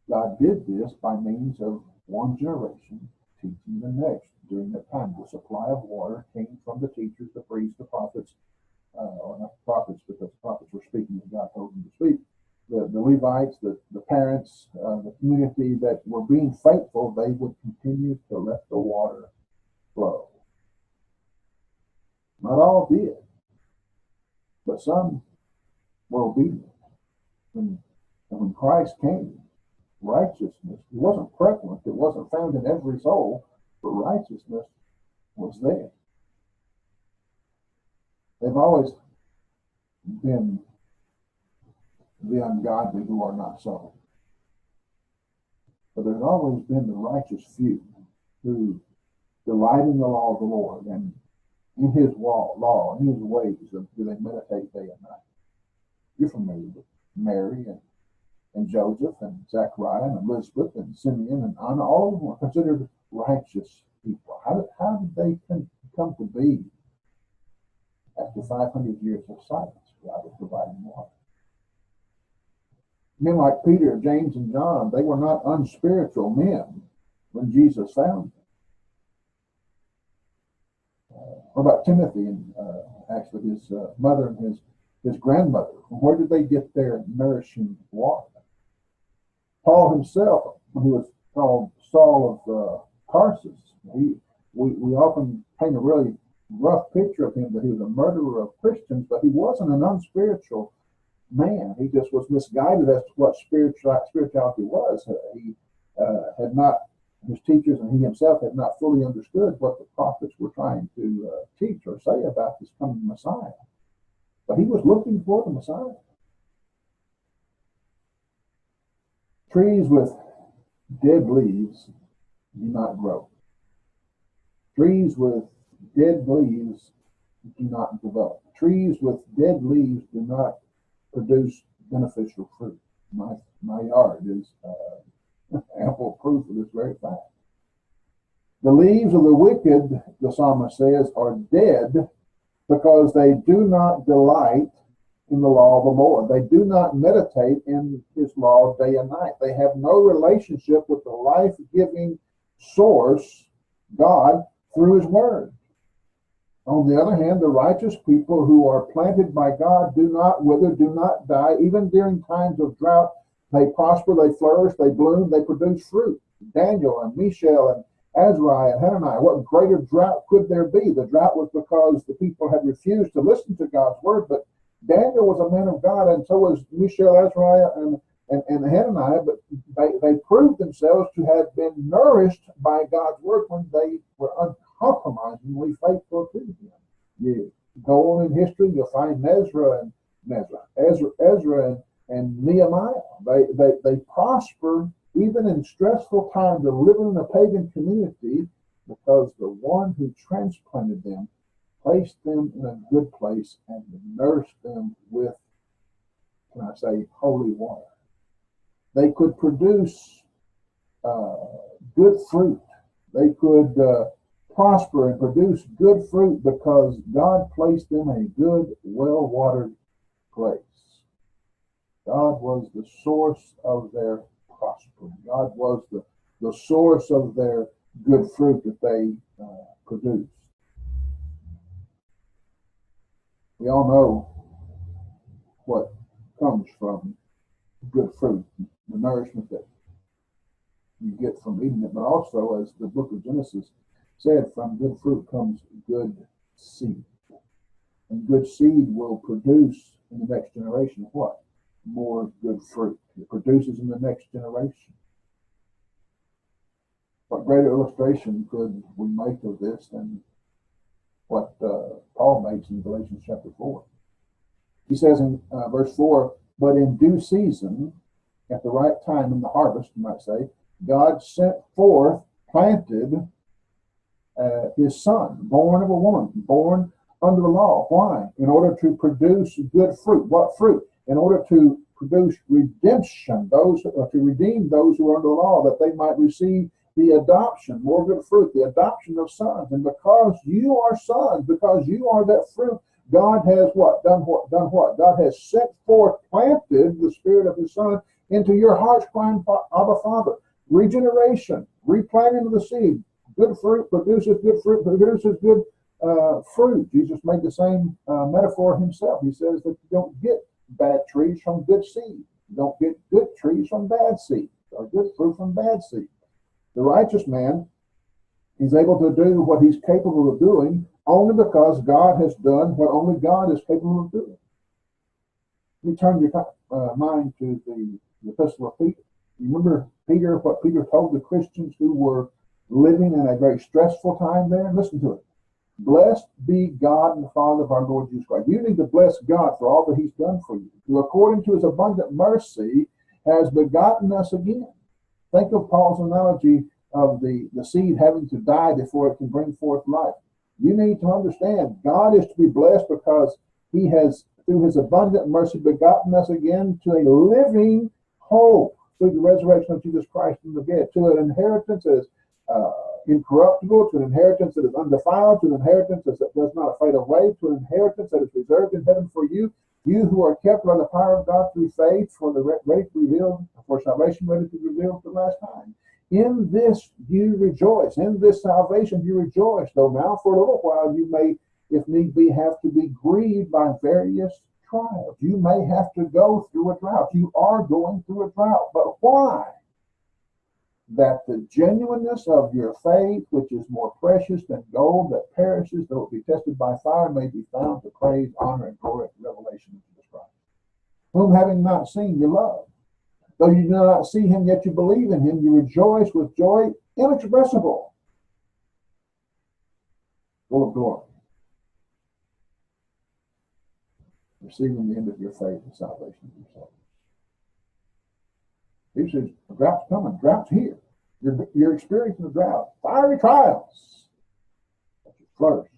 God did this by means of one generation teaching the next. During that time, the supply of water came from the teachers, the priests, the prophets, or not the prophets, because the prophets were speaking as God told them to speak. The Levites, the parents, the community that were being faithful, they would continue to let the water flow. Not all did, but some were obedient. And when Christ came, righteousness wasn't prevalent, it wasn't found in every soul, but righteousness was there. They've always been the ungodly who are not so. But there's always been the righteous few who delight in the law of the Lord and in his law, in his ways, do they meditate day and night. You're familiar with Mary and Joseph and Zechariah and Elizabeth and Simeon and Anna. All of them are considered righteous people. How did they come to be after 500 years of silence? God was providing water. Men like Peter, James, and John, they were not unspiritual men when Jesus found them. What about Timothy and actually his mother and his grandmother? Where did they get their nourishing water? Paul himself, when he was called Saul of Tarsus, we often paint a really rough picture of him that he was a murderer of Christians, but he wasn't an unspiritual man. He just was misguided as to what spirituality was. He had not, his teachers and he himself had not fully understood what the prophets were trying to teach or say about this coming Messiah. But he was looking for the Messiah. Trees with dead leaves do not grow. Trees with dead leaves do not develop. Trees with dead leaves do not produce beneficial fruit. My yard is ample proof of this very fact. The leaves of the wicked, the psalmist says, are dead because they do not delight in the law of the Lord. They do not meditate in his law day and night. They have no relationship with the life-giving source, God, through his word. On the other hand, the righteous people who are planted by God do not wither, do not die. Even during times of drought, they prosper, they flourish, they bloom, they produce fruit. Daniel and Mishael and Azariah and Hananiah, what greater drought could there be? The drought was because the people had refused to listen to God's word, but Daniel was a man of God, and so was Mishael, Azariah, and Hananiah, but they proved themselves to have been nourished by God's word when they were uncompromisingly faithful to him. You go on in history, you'll find Ezra and Nehemiah. They prosper even in stressful times of living in a pagan community because the one who transplanted them placed them in a good place and nourished them with, can I say, holy water. They could produce good fruit. They could prosper and produce good fruit because God placed them in a good, well-watered place. God was the source of their prospering. God was the source of their good fruit that they produced. We all know what comes from good fruit, the nourishment that you get from eating it, but also, as the book of Genesis said, from good fruit comes good seed. And good seed will produce in the next generation what? More good fruit. It produces in the next generation. What greater illustration could we make of this than what Paul makes in Galatians chapter 4? He says in verse 4, but in due season, at the right time in the harvest, you might say, God sent forth, planted his son, born of a woman, born under the law. Why? In order to produce good fruit. What fruit? In order to produce redemption, to redeem those who are under the law, that they might receive the adoption, more good fruit, the adoption of sons. And because you are sons, because you are that fruit, God has what? Done what? God has sent forth, planted the Spirit of his Son into your hearts, crying, Abba, Father. Regeneration, replanting of the seed. Good fruit produces good fruit, produces good fruit. Jesus made the same metaphor himself. He says that you don't get bad trees from good seed. You don't get good trees from bad seed, or good fruit from bad seed. The righteous man is able to do what he's capable of doing only because God has done what only God is capable of doing. Let me turn your mind to the epistle of Peter. You remember Peter, what Peter told the Christians who were living in a very stressful time there? Listen to it. Blessed be God and the Father of our Lord Jesus Christ. You need to bless God for all that he's done for you, who according to his abundant mercy has begotten us again. Think of Paul's analogy of the seed having to die before it can bring forth life. You need to understand God is to be blessed because he has, through his abundant mercy, begotten us again to a living hope through the resurrection of Jesus Christ from the dead, to an inheritance that is incorruptible, to an inheritance that is undefiled, to an inheritance that does not fade away, to an inheritance that is reserved in heaven for you, you who are kept by the power of God through faith for the ready to reveal, for salvation ready to be revealed for the last time. In this you rejoice. In this salvation you rejoice, though now for a little while you may, if need be, have to be grieved by various trials. You may have to go through a drought. You are going through a drought. But why? That the genuineness of your faith, which is more precious than gold that perishes, though it be tested by fire, may be found to praise, honor, and glory at the revelation of Jesus Christ, whom having not seen you love. Though you do not see him, yet you believe in him, you rejoice with joy inexpressible, full of glory, receiving the end of your faith and salvation of your soul. He says, the drought's coming, drought's here. You're experiencing a drought, fiery trials. But you flourish.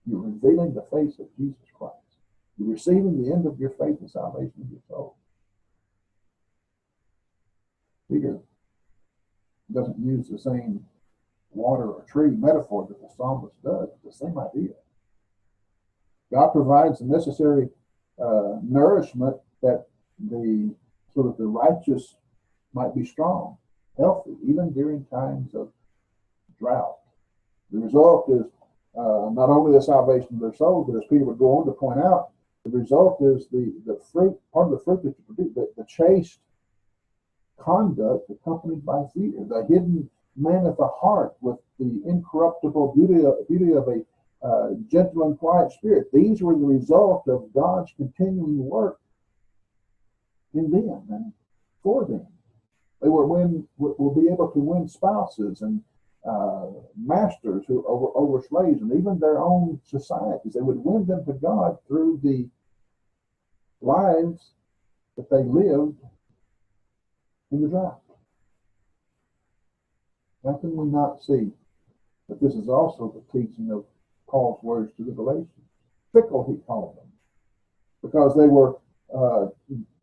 You're revealing the face of Jesus Christ. You're receiving the end of your faith and salvation of your soul. Peter doesn't use the same water or tree metaphor that the psalmist does. It's the same idea. God provides the necessary nourishment that so that the righteous might be strong, healthy, even during times of drought. The result is not only the salvation of their soul, but as Peter would go on to point out, the result is the fruit, part of the fruit that you produce, the chaste conduct accompanied by fear, the hidden man of the heart with the incorruptible beauty of a gentle and quiet spirit. These were the result of God's continuing work in them and for them. They will be able to win spouses and masters who over slaves, and even their own societies. They would win them to God through the lives that they lived in the drought. How can we not see that this is also the teaching of Paul's words to the Galatians? Fickle, he called them, because they were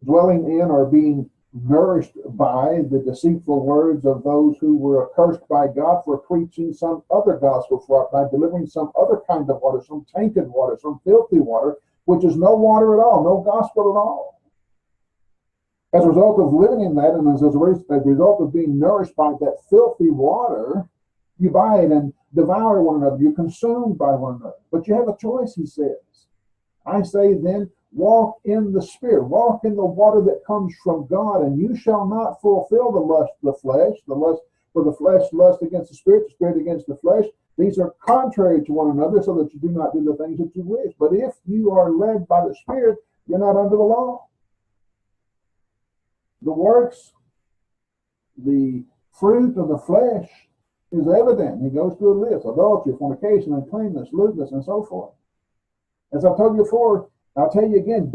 dwelling in or being nourished by the deceitful words of those who were accursed by God for preaching some other gospel, for by delivering some other kind of water, some tainted water, some filthy water, which is no water at all, no gospel at all. As a result of living in that, and as a result of being nourished by that filthy water, you bite and devour one another. You're consumed by one another. But you have a choice, he says. I say then, walk in the Spirit. Walk in the water that comes from God, and you shall not fulfill the lust of the flesh. For the flesh lust against the Spirit against the flesh. These are contrary to one another, so that you do not do the things that you wish. But if you are led by the Spirit, you're not under the law. The works, the fruit of the flesh is evident. He goes through a list: adultery, fornication, uncleanness, lewdness, and so forth. As I've told you before, I'll tell you again,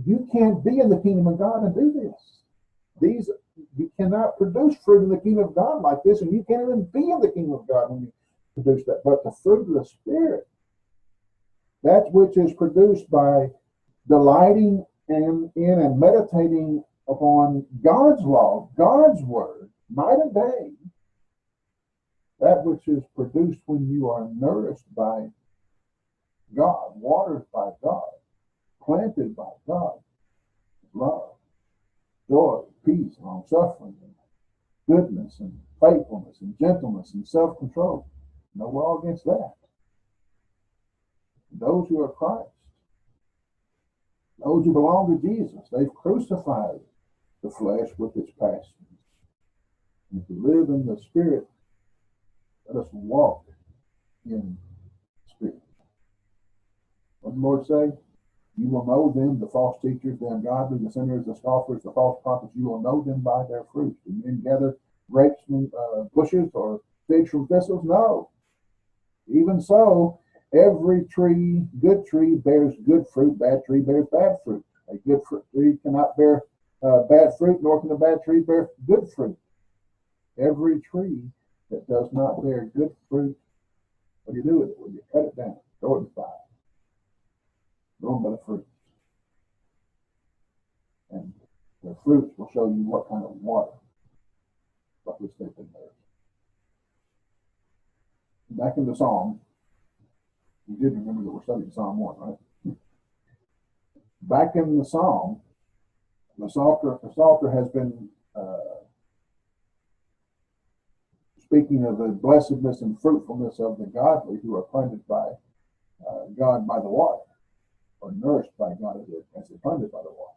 you can't be in the kingdom of God and do this. You cannot produce fruit in the kingdom of God like this, and you can't even be in the kingdom of God when you produce that. But the fruit of the Spirit, that which is produced by delighting in and meditating upon God's law, God's word, night and day, that which is produced when you are nourished by God, watered by God, planted by God, love, joy, peace, long-suffering, and goodness, and faithfulness, and gentleness, and self-control. No law against that. Those who are Christ, those who belong to Jesus, they've crucified the flesh with its passions. And if we live in the Spirit, let us walk in the Spirit. What did the Lord say? You will know them, the false teachers, the ungodly, the sinners, the scoffers, the false prophets. You will know them by their fruits. Do men gather grapes from bushes or figs from thistles? No. Even so, every tree, good tree, bears good fruit. Bad tree bears bad fruit. A good tree cannot bear bad fruit, nor can a bad tree bear good fruit. Every tree that does not bear good fruit, what do you do with it? Well, you cut it down, throw it in the fire. Go by the fruits. And the fruits will show you what kind of water what was taken there. Back in the Psalm, you did remember that we're studying Psalm 1, right? Back in the Psalm, the Psalter has been speaking of the blessedness and fruitfulness of the godly who are planted by God by the water, or nourished by God as they're planted by the water.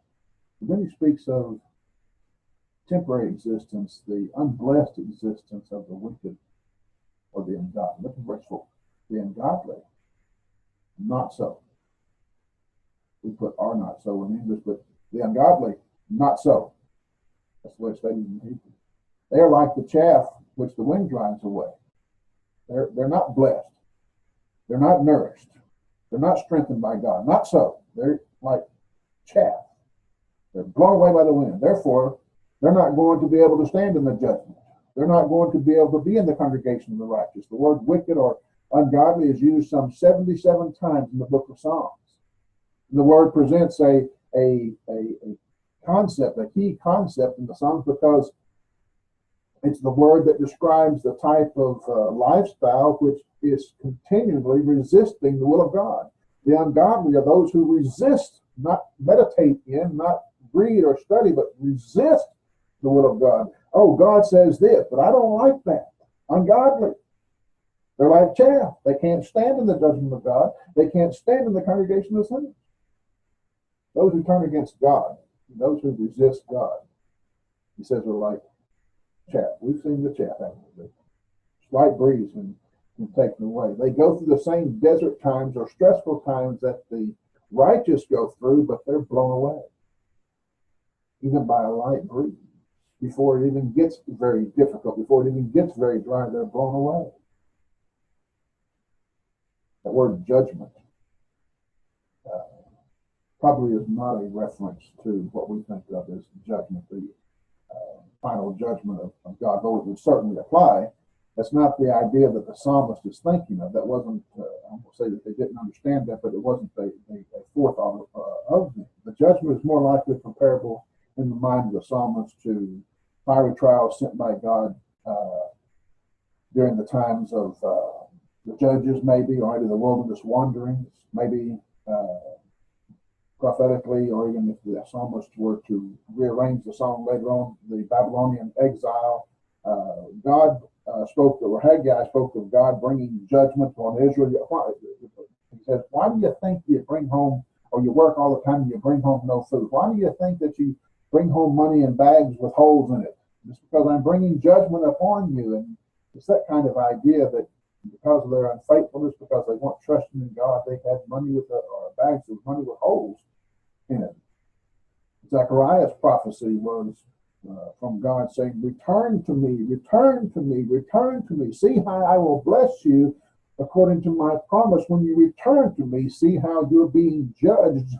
But then he speaks of temporary existence, the unblessed existence of the wicked or the ungodly. Look at verse 4. The ungodly, not so. We put are not so in English, but the ungodly, not so. That's the way it's stated in Hebrew. They are like the chaff which the wind drives away. They're not blessed. They're not nourished. They're not strengthened by God. Not so. They're like chaff. They're blown away by the wind. Therefore, they're not going to be able to stand in the judgment. They're not going to be able to be in the congregation of the righteous. The word wicked or ungodly is used some 77 times in the book of Psalms. And the word presents a concept, a key concept in the Psalms, because it's the word that describes the type of lifestyle which is continually resisting the will of God. The ungodly are those who resist, not meditate in, not read or study, but resist the will of God. Oh, God says this, but I don't like that. Ungodly. They're like chaff. They can't stand in the judgment of God. They can't stand in the congregation of sinners. Those who turn against God, those who resist God, he says, are like chaff. We've seen the chaff, haven't we? Slight breeze and taken away. They go through the same desert times or stressful times that the righteous go through, but they're blown away, even by a light breeze. Before it even gets very difficult, before it even gets very dry, they're blown away. That word judgment probably is not a reference to what we think of as judgment, the final judgment of God, though it would certainly apply. That's not the idea that the psalmist is thinking of. That wasn't, I won't say that they didn't understand that, but it wasn't a forethought of them. The judgment is more likely comparable in the mind of the psalmist to fiery trials sent by God during the times of the judges, maybe, or maybe the wilderness wanderings, maybe prophetically, or even if the psalmist were to rearrange the song later on, the Babylonian exile, God spoke, or Haggai spoke of God bringing judgment on Israel. He says, why do you think you bring home, or you work all the time and you bring home no food? Why do you think that you bring home money in bags with holes in it? It's because I'm bringing judgment upon you. And it's that kind of idea that because of their unfaithfulness, because they weren't trusting in God, they had money with or bags of money with holes in it. Zechariah's prophecy was from God saying, return to me, return to me, return to me. See how I will bless you according to my promise. When you return to me, see how you're being judged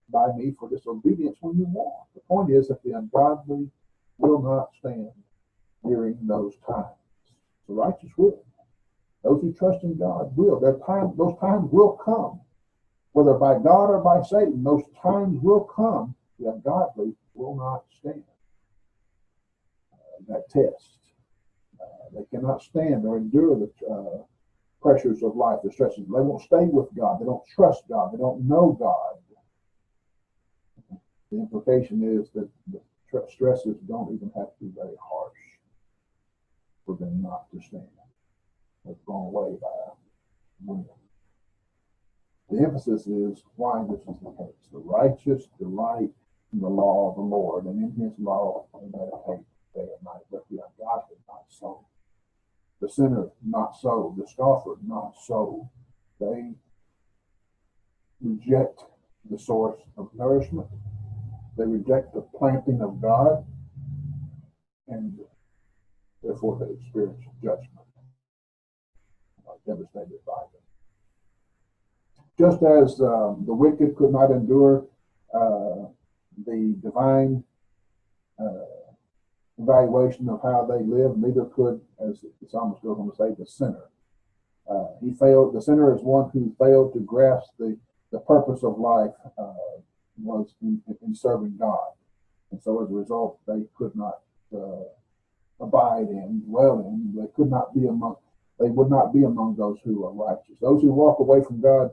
by me for disobedience when you want. The point is that the ungodly will not stand during those times. The righteous will. Those who trust in God will. Those times will come. Whether by God or by Satan, those times will come. The ungodly will not stand that test. They cannot stand or endure the pressures of life, the stresses. They won't stay with God. They don't trust God. They don't know God. The implication is that the stresses don't even have to be very harsh for them not to stand. They're blown away by wind. The emphasis is why this is the case. The righteous delight in the law of the Lord, and in his law they meditate day and night. But the ungodly, not so. The sinner, not so. The scoffer, not so. They reject the source of nourishment. They reject the planting of God, and therefore they experience judgment, devastated by them. Just as the wicked could not endure the divine evaluation of how they live, neither could, as the psalmist goes on to say, the sinner. He failed. The sinner is one who failed to grasp the purpose of life was in serving God, and so as a result, they could not abide in, dwell in. They could not be among. They would not be among those who are righteous. Those who walk away from God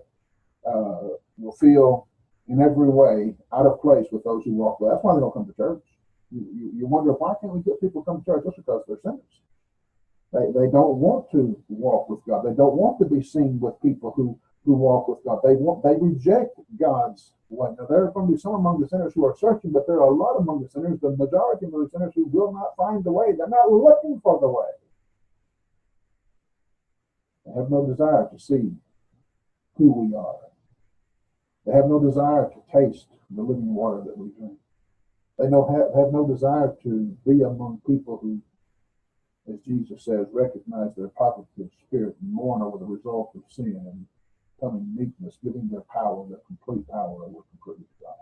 will feel in every way out of place with those who walk away. That's why they don't come to church. You wonder, why can't we get people to come to church? Just because they're sinners. They don't want to walk with God. They don't want to be seen with people who walk with God. They reject God's way. Now, there are going to be some among the sinners who are searching, but there are a lot among the sinners, the majority of the sinners, who will not find the way. They're not looking for the way. They have no desire to see who we are. They have no desire to taste the living water that we drink. They have no desire to be among people who, as Jesus says, recognize their poverty of spirit and mourn over the result of sin and come in meekness, giving their power, their complete power over complete God.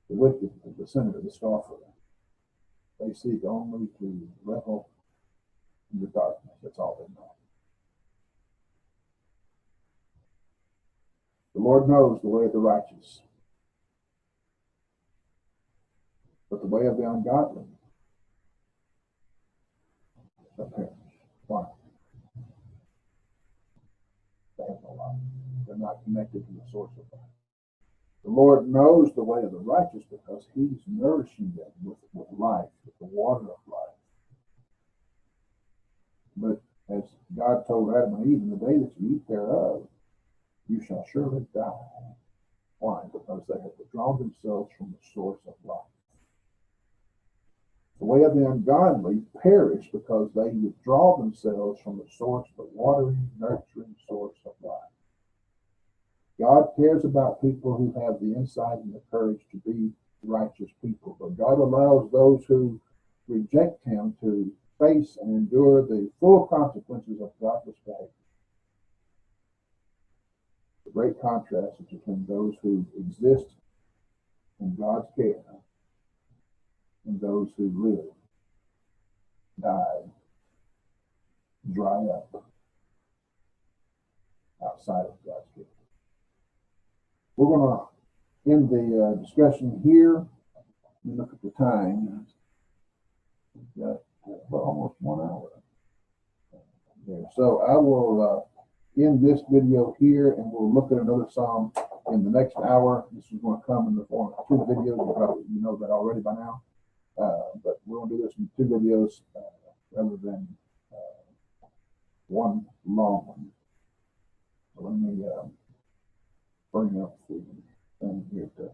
The wicked, the sinner, the scoffer, they seek only to revel in the darkness. That's all they know. The Lord knows the way of the righteous, but the way of the ungodly shall perish. Why? They have no life. They're not connected to the source of life. The Lord knows the way of the righteous because he's nourishing them with life, with the water of life. But as God told Adam and Eve, in the day that you eat thereof, you shall surely die. Why? Because they have withdrawn themselves from the source of life. The way of the ungodly perish because they withdraw themselves from the source, the watering, nurturing source of life. God cares about people who have the insight and the courage to be righteous people, but God allows those who reject him to face and endure the full consequences of godless behavior. The great contrast is between those who exist in God's care and those who live, die, dry up outside of God's care. We're going to end the discussion here. Let me look at the time. We've got almost 1 hour there. So I will end this video here, and we'll look at another psalm in the next hour. This is going to come in the form of 2 videos. Probably you know that already by now. But we're going to do this in 2 videos rather than one long one. So let me bring up the thing here to